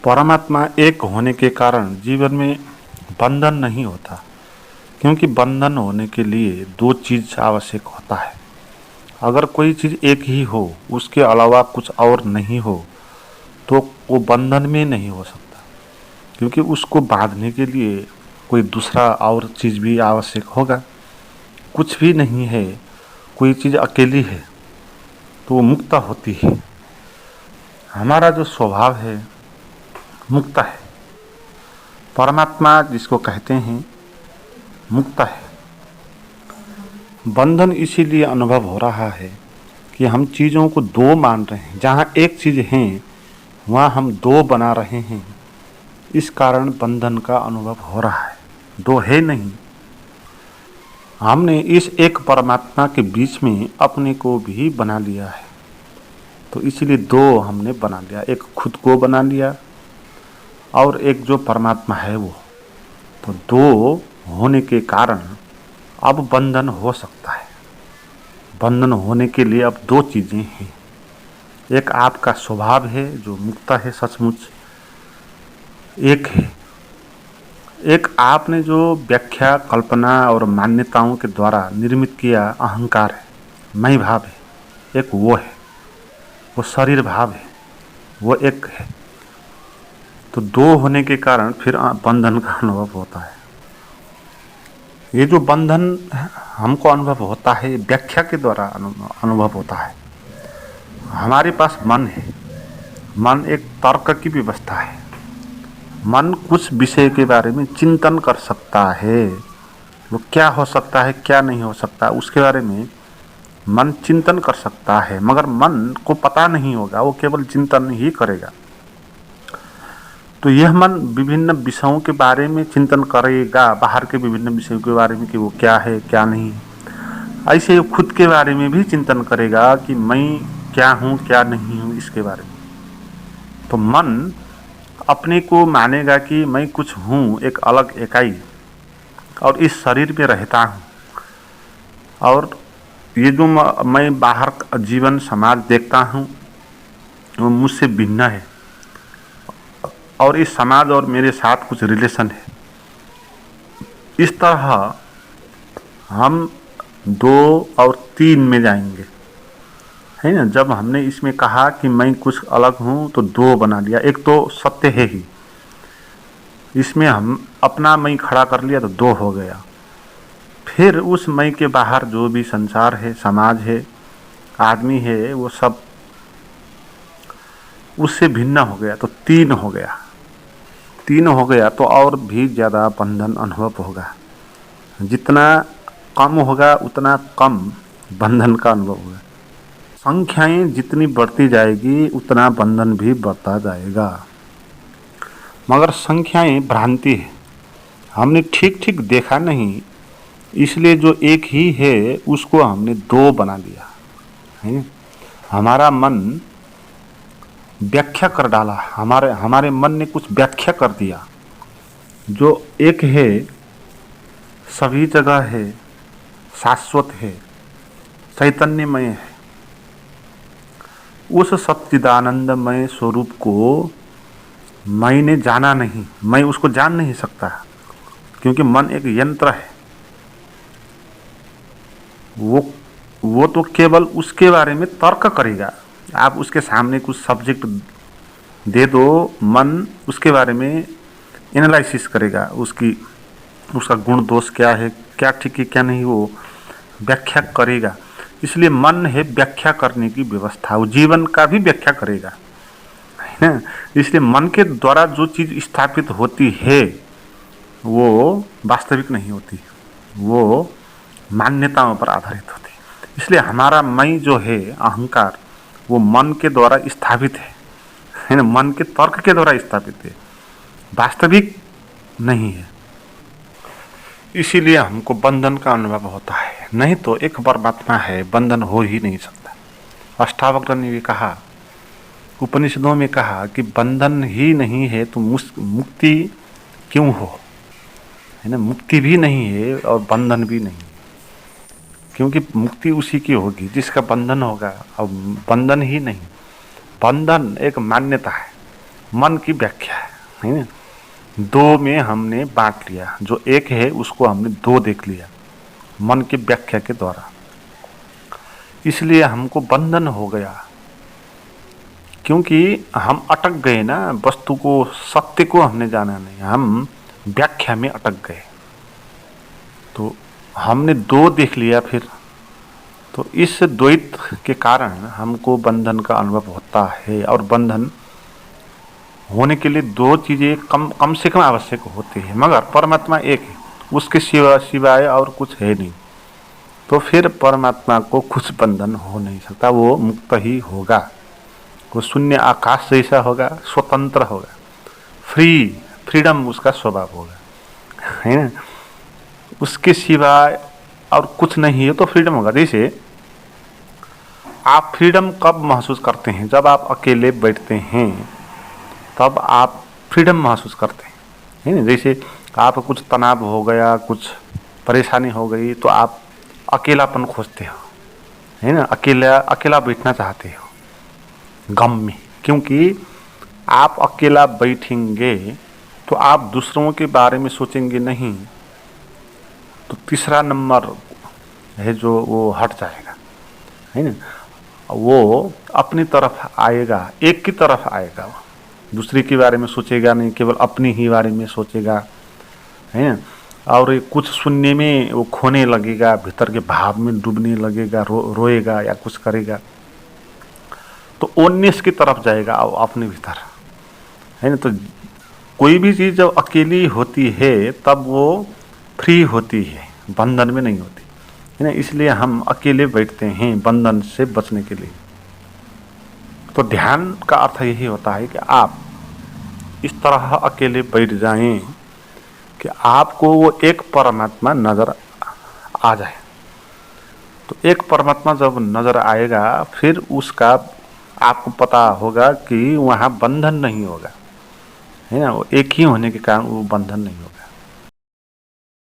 परमात्मा एक होने के कारण जीवन में बंधन नहीं होता, क्योंकि बंधन होने के लिए दो चीज आवश्यक होता है। अगर कोई चीज एक ही हो, उसके अलावा कुछ और नहीं हो, तो वो बंधन में नहीं हो सकता, क्योंकि उसको बांधने के लिए कोई दूसरा और चीज भी आवश्यक होगा। कुछ भी नहीं है, कोई चीज अकेली है तो वो मुक्त होती है। हमारा जो स्वभाव है मुक्त है। परमात्मा जिसको कहते हैं मुक्त है। बंधन इसीलिए अनुभव हो रहा है कि हम चीज़ों को दो मान रहे हैं। जहाँ एक चीज़ है वहाँ हम दो बना रहे हैं, इस कारण बंधन का अनुभव हो रहा है। दो है नहीं। हमने इस एक परमात्मा के बीच में अपने को भी बना लिया है, तो इसलिए दो हमने बना लिया। एक खुद को बना लिया और एक जो परमात्मा है वो। तो दो होने के कारण अब बंधन हो सकता है। बंधन होने के लिए अब दो चीज़ें हैं। एक आपका स्वभाव है जो मुक्त है सचमुच, एक है एक आपने जो व्याख्या, कल्पना और मान्यताओं के द्वारा निर्मित किया अहंकार है, मैं भाव है, एक वो है, वो शरीर भाव है, वो एक है। तो दो होने के कारण फिर बंधन का अनुभव होता है। ये जो बंधन हमको अनुभव होता है, व्याख्या के द्वारा अनुभव होता है। हमारे पास मन है। मन एक तर्क की व्यवस्था है। मन कुछ विषय के बारे में चिंतन कर सकता है। वो क्या हो सकता है, क्या नहीं हो सकता, उसके बारे में मन चिंतन कर सकता है, मगर मन को पता नहीं होगा, वो केवल चिंतन ही करेगा। तो यह मन विभिन्न विषयों के बारे में चिंतन करेगा, बाहर के विभिन्न विषयों के बारे में कि वो क्या है क्या नहीं। ऐसे खुद के बारे में भी चिंतन करेगा कि मैं क्या हूँ क्या नहीं हूँ, इसके बारे में। तो मन अपने को मानेगा कि मैं कुछ हूँ, एक अलग इकाई, और इस शरीर में रहता हूँ, और ये जो मैं बाहर जीवन समाज देखता हूँ वो मुझसे भिन्न है, और इस समाज और मेरे साथ कुछ रिलेशन है। इस तरह हम दो और तीन में जाएंगे, है ना। जब हमने इसमें कहा कि मैं कुछ अलग हूँ तो दो बना लिया। एक तो सत्य है ही, इसमें हम अपना मैं खड़ा कर लिया तो दो हो गया। फिर उस मैं के बाहर जो भी संसार है, समाज है, आदमी है, वो सब उससे भिन्न हो गया तो तीन हो गया। तीन हो गया तो और भी ज़्यादा बंधन अनुभव होगा। जितना कम होगा उतना कम बंधन का अनुभव होगा। संख्याएं जितनी बढ़ती जाएगी उतना बंधन भी बढ़ता जाएगा। मगर संख्याएं भ्रांति है, हमने ठीक ठीक देखा नहीं, इसलिए जो एक ही है उसको हमने दो बना दिया है। हमारा मन व्याख्या कर डाला, हमारे मन ने कुछ व्याख्या कर दिया। जो एक है, सभी जगह है, शाश्वत है, चैतन्यमय है, उस सच्चिदानंदमय स्वरूप को मैंने जाना नहीं, मैं उसको जान नहीं सकता, क्योंकि मन एक यंत्र है। वो तो केवल उसके बारे में तर्क करेगा। आप उसके सामने कुछ सब्जेक्ट दे दो, मन उसके बारे में एनालिसिस करेगा, उसका गुण दोष क्या है, क्या ठीक है क्या नहीं, वो व्याख्या करेगा। इसलिए मन है व्याख्या करने की व्यवस्था, वो जीवन का भी व्याख्या करेगा, है ना। इसलिए मन के द्वारा जो चीज़ स्थापित होती है वो वास्तविक नहीं होती, वो मान्यताओं पर आधारित होती। इसलिए हमारा मैं जो है अहंकार, वो मन के द्वारा स्थापित है ना, मन के तर्क के द्वारा स्थापित है, वास्तविक नहीं है। इसीलिए हमको बंधन का अनुभव होता है। नहीं तो एक परमात्मा है, बंधन हो ही नहीं सकता। अष्टावक्र ने भी कहा, उपनिषदों में कहा कि बंधन ही नहीं है तो मुक्ति क्यों हो, है ना। मुक्ति भी नहीं है और बंधन भी नहीं, क्योंकि मुक्ति उसी की होगी जिसका बंधन होगा, और बंधन ही नहीं। बंधन एक मान्यता है, मन की व्याख्या है ना। दो में हमने बांट लिया, जो एक है उसको हमने दो देख लिया मन की व्याख्या के द्वारा, इसलिए हमको बंधन हो गया। क्योंकि हम अटक गए ना, वस्तु को, सत्य को हमने जाना नहीं, हम व्याख्या में अटक गए। तो हमने दो देख लिया फिर, तो इस द्वैत के कारण हमको बंधन का अनुभव होता है। और बंधन होने के लिए दो चीज़ें कम से कम आवश्यक होती है, मगर परमात्मा एक है, उसके सिवाय और कुछ है नहीं। तो फिर परमात्मा को कुछ बंधन हो नहीं सकता, वो मुक्त ही होगा, वो शून्य आकाश जैसा होगा, स्वतंत्र होगा, फ्रीडम उसका स्वभाव होगा, है ना। उसके सिवाय और कुछ नहीं है तो फ्रीडम होगा। जैसे आप फ्रीडम कब महसूस करते हैं? जब आप अकेले बैठते हैं तब आप फ्रीडम महसूस करते हैं, है ना। जैसे आपको कुछ तनाव हो गया, कुछ परेशानी हो गई, तो आप अकेलापन खोजते हो, है ना, अकेला बैठना चाहते हो गम में। क्योंकि आप अकेला बैठेंगे तो आप दूसरों के बारे में सोचेंगे नहीं, तो तीसरा नंबर है जो वो हट जाएगा, है ना। वो अपनी तरफ आएगा, एक की तरफ आएगा, वो दूसरे के बारे में सोचेगा नहीं, केवल अपनी ही बारे में सोचेगा, है ना। और कुछ सुनने में वो खोने लगेगा, भीतर के भाव में डूबने लगेगा, रोएगा या कुछ करेगा, तो ओननेस की तरफ जाएगा अपने भीतर, है ना। तो कोई भी चीज़ जब अकेली होती है तब वो फ्री होती है, बंधन में नहीं होती, है ना। इसलिए हम अकेले बैठते हैं बंधन से बचने के लिए। तो ध्यान का अर्थ यही होता है कि आप इस तरह अकेले बैठ जाएं कि आपको वो एक परमात्मा नजर आ जाए। तो एक परमात्मा जब नजर आएगा फिर उसका आपको पता होगा कि वहाँ बंधन नहीं होगा, है ना। वो एक ही होने के कारण वो बंधन नहीं होगा।